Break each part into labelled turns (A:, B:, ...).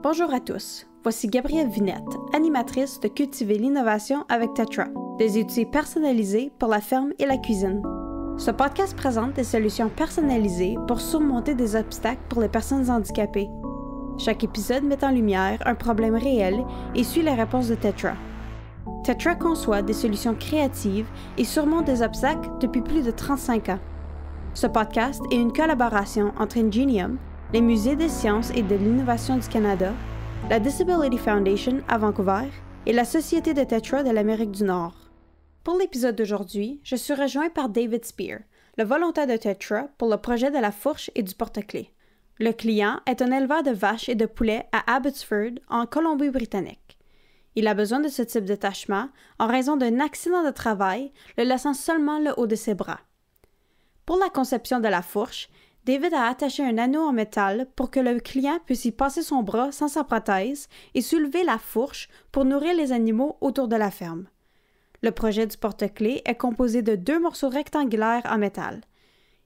A: Bonjour à tous, voici Gabrielle Vinette, animatrice de Cultiver l'innovation avec Tetra, des outils personnalisés pour la ferme et la cuisine. Ce podcast présente des solutions personnalisées pour surmonter des obstacles pour les personnes handicapées. Chaque épisode met en lumière un problème réel et suit les réponses de Tetra. Tetra conçoit des solutions créatives et surmonte des obstacles depuis plus de 35 ans. Ce podcast est une collaboration entre Ingenium, les Musées des sciences et de l'innovation du Canada, la Disability Foundation à Vancouver et la Société de Tetra de l'Amérique du Nord. Pour l'épisode d'aujourd'hui, je suis rejoint par David Spear, le volontaire de Tetra pour le projet de la fourche et du porte-clés. Le client est un éleveur de vaches et de poulets à Abbotsford, en Colombie-Britannique. Il a besoin de ce type d'attachement en raison d'un accident de travail, le laissant seulement le haut de ses bras. Pour la conception de la fourche, David a attaché un anneau en métal pour que le client puisse y passer son bras sans sa prothèse et soulever la fourche pour nourrir les animaux autour de la ferme. Le projet du porte-clés est composé de 2 morceaux rectangulaires en métal.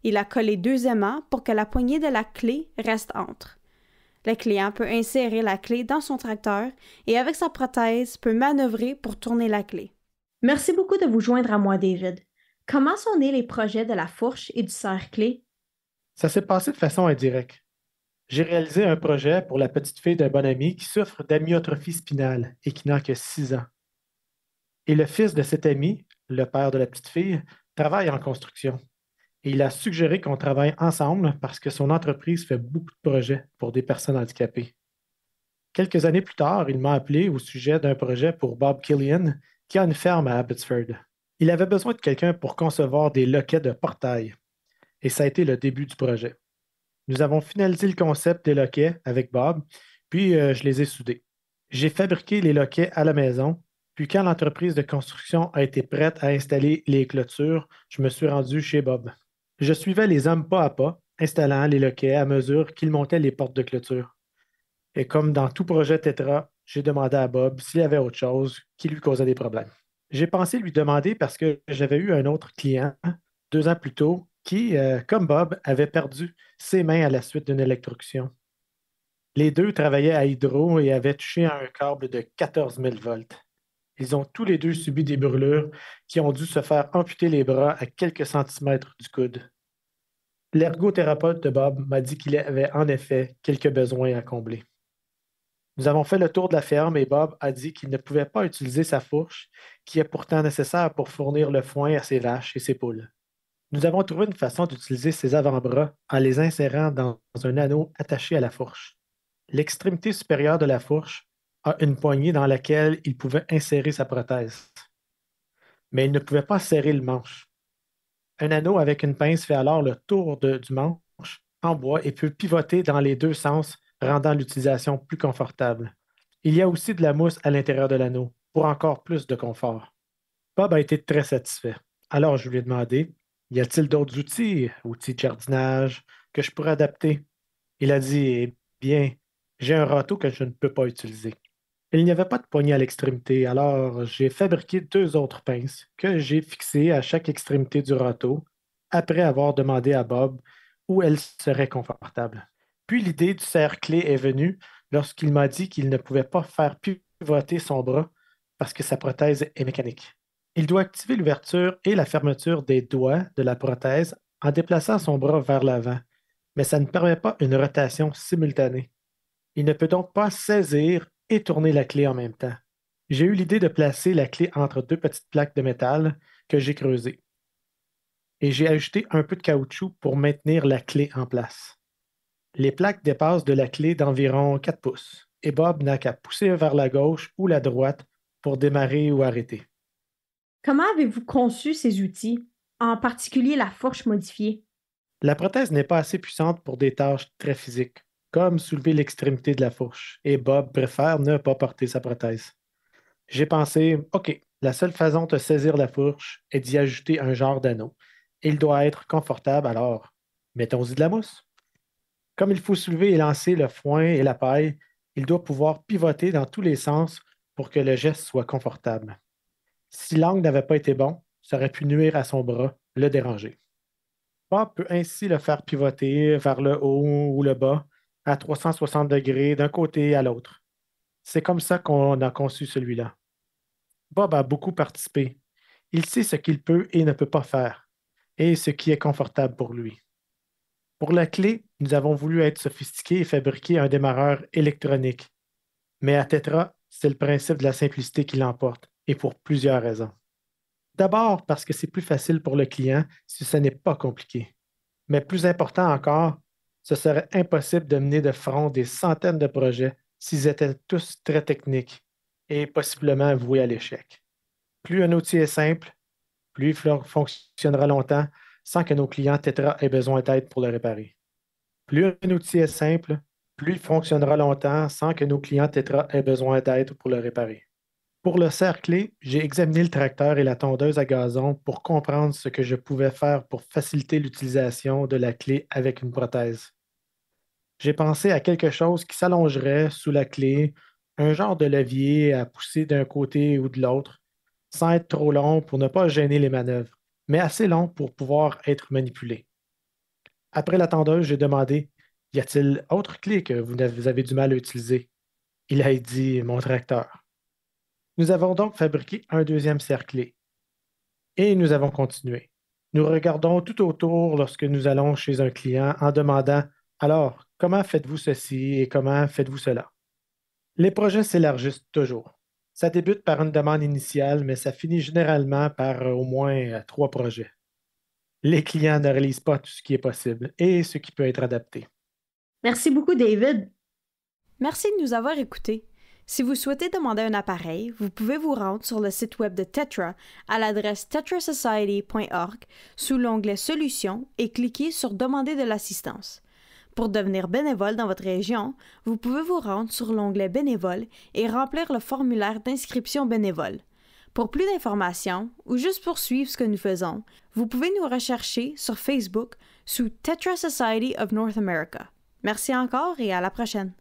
A: Il a collé 2 aimants pour que la poignée de la clé reste entre. Le client peut insérer la clé dans son tracteur et avec sa prothèse peut manœuvrer pour tourner la clé. Merci beaucoup de vous joindre à moi, David. Comment sont nés les projets de la fourche et du serre-clé?
B: Ça s'est passé de façon indirecte. J'ai réalisé un projet pour la petite fille d'un bon ami qui souffre d'amyotrophie spinale et qui n'a que 6 ans. Et le fils de cet ami, le père de la petite fille, travaille en construction. Et il a suggéré qu'on travaille ensemble parce que son entreprise fait beaucoup de projets pour des personnes handicapées. Quelques années plus tard, il m'a appelé au sujet d'un projet pour Bob Killian, qui a une ferme à Abbotsford. Il avait besoin de quelqu'un pour concevoir des loquets de portail. Et ça a été le début du projet. Nous avons finalisé le concept des loquets avec Bob, puis je les ai soudés. J'ai fabriqué les loquets à la maison, puis quand l'entreprise de construction a été prête à installer les clôtures, je me suis rendu chez Bob. Je suivais les hommes pas à pas, installant les loquets à mesure qu'ils montaient les portes de clôture. Et comme dans tout projet Tetra, j'ai demandé à Bob s'il y avait autre chose qui lui causait des problèmes. J'ai pensé lui demander parce que j'avais eu un autre client 2 ans plus tôt qui, comme Bob, avait perdu ses mains à la suite d'une électrocution. Les deux travaillaient à Hydro et avaient touché à un câble de 14 000 volts. Ils ont tous les deux subi des brûlures qui ont dû se faire amputer les bras à quelques centimètres du coude. L'ergothérapeute de Bob m'a dit qu'il avait en effet quelques besoins à combler. Nous avons fait le tour de la ferme et Bob a dit qu'il ne pouvait pas utiliser sa fourche, qui est pourtant nécessaire pour fournir le foin à ses vaches et ses poules. Nous avons trouvé une façon d'utiliser ses avant-bras en les insérant dans un anneau attaché à la fourche. L'extrémité supérieure de la fourche a une poignée dans laquelle il pouvait insérer sa prothèse. Mais il ne pouvait pas serrer le manche. Un anneau avec une pince fait alors le tour du manche en bois et peut pivoter dans les 2 sens, rendant l'utilisation plus confortable. Il y a aussi de la mousse à l'intérieur de l'anneau pour encore plus de confort. Bob a été très satisfait. Alors je lui ai demandé: y a-t-il d'autres outils de jardinage, que je pourrais adapter? Il a dit: eh bien, j'ai un râteau que je ne peux pas utiliser. Il n'y avait pas de poignée à l'extrémité, alors j'ai fabriqué 2 autres pinces que j'ai fixées à chaque extrémité du râteau, après avoir demandé à Bob où elles seraient confortables. Puis l'idée du serre-clé est venue lorsqu'il m'a dit qu'il ne pouvait pas faire pivoter son bras parce que sa prothèse est mécanique. Il doit activer l'ouverture et la fermeture des doigts de la prothèse en déplaçant son bras vers l'avant, mais ça ne permet pas une rotation simultanée. Il ne peut donc pas saisir et tourner la clé en même temps. J'ai eu l'idée de placer la clé entre 2 petites plaques de métal que j'ai creusées. Et j'ai ajouté un peu de caoutchouc pour maintenir la clé en place. Les plaques dépassent de la clé d'environ 4 pouces et Bob n'a qu'à pousser vers la gauche ou la droite pour démarrer ou arrêter.
A: Comment avez-vous conçu ces outils, en particulier la fourche modifiée?
B: La prothèse n'est pas assez puissante pour des tâches très physiques, comme soulever l'extrémité de la fourche, et Bob préfère ne pas porter sa prothèse. J'ai pensé: OK, la seule façon de saisir la fourche est d'y ajouter un genre d'anneau. Il doit être confortable, alors mettons-y de la mousse. Comme il faut soulever et lancer le foin et la paille, il doit pouvoir pivoter dans tous les sens pour que le geste soit confortable. Si l'angle n'avait pas été bon, ça aurait pu nuire à son bras, le déranger. Bob peut ainsi le faire pivoter vers le haut ou le bas à 360 degrés d'un côté à l'autre. C'est comme ça qu'on a conçu celui-là. Bob a beaucoup participé. Il sait ce qu'il peut et ne peut pas faire, et ce qui est confortable pour lui. Pour la clé, nous avons voulu être sophistiqués et fabriquer un démarreur électronique. Mais à Tetra, c'est le principe de la simplicité qui l'emporte, et pour plusieurs raisons. D'abord parce que c'est plus facile pour le client si ce n'est pas compliqué. Mais plus important encore, ce serait impossible de mener de front des centaines de projets s'ils étaient tous très techniques et possiblement voués à l'échec. Plus un outil est simple, plus il fonctionnera longtemps sans que nos clients Tetra aient besoin d'aide pour le réparer. Plus un outil est simple, plus il fonctionnera longtemps sans que nos clients Tetra aient besoin d'aide pour le réparer. Pour le cerclé, j'ai examiné le tracteur et la tondeuse à gazon pour comprendre ce que je pouvais faire pour faciliter l'utilisation de la clé avec une prothèse. J'ai pensé à quelque chose qui s'allongerait sous la clé, un genre de levier à pousser d'un côté ou de l'autre, sans être trop long pour ne pas gêner les manœuvres, mais assez long pour pouvoir être manipulé. Après la tondeuse, j'ai demandé: y a-t-il autre clé que vous avez du mal à utiliser? Il a dit: mon tracteur. Nous avons donc fabriqué un deuxième cerclé et nous avons continué. Nous regardons tout autour lorsque nous allons chez un client en demandant: alors, comment faites-vous ceci et comment faites-vous cela? Les projets s'élargissent toujours. Ça débute par une demande initiale, mais ça finit généralement par au moins 3 projets. Les clients ne réalisent pas tout ce qui est possible et ce qui peut être adapté.
A: Merci beaucoup, David. Merci de nous avoir écoutés. Si vous souhaitez demander un appareil, vous pouvez vous rendre sur le site web de Tetra à l'adresse tetrasociety.org sous l'onglet Solutions et cliquer sur Demander de l'assistance. Pour devenir bénévole dans votre région, vous pouvez vous rendre sur l'onglet Bénévole et remplir le formulaire d'inscription bénévole. Pour plus d'informations ou juste pour suivre ce que nous faisons, vous pouvez nous rechercher sur Facebook sous Tetra Society of North America. Merci encore et à la prochaine.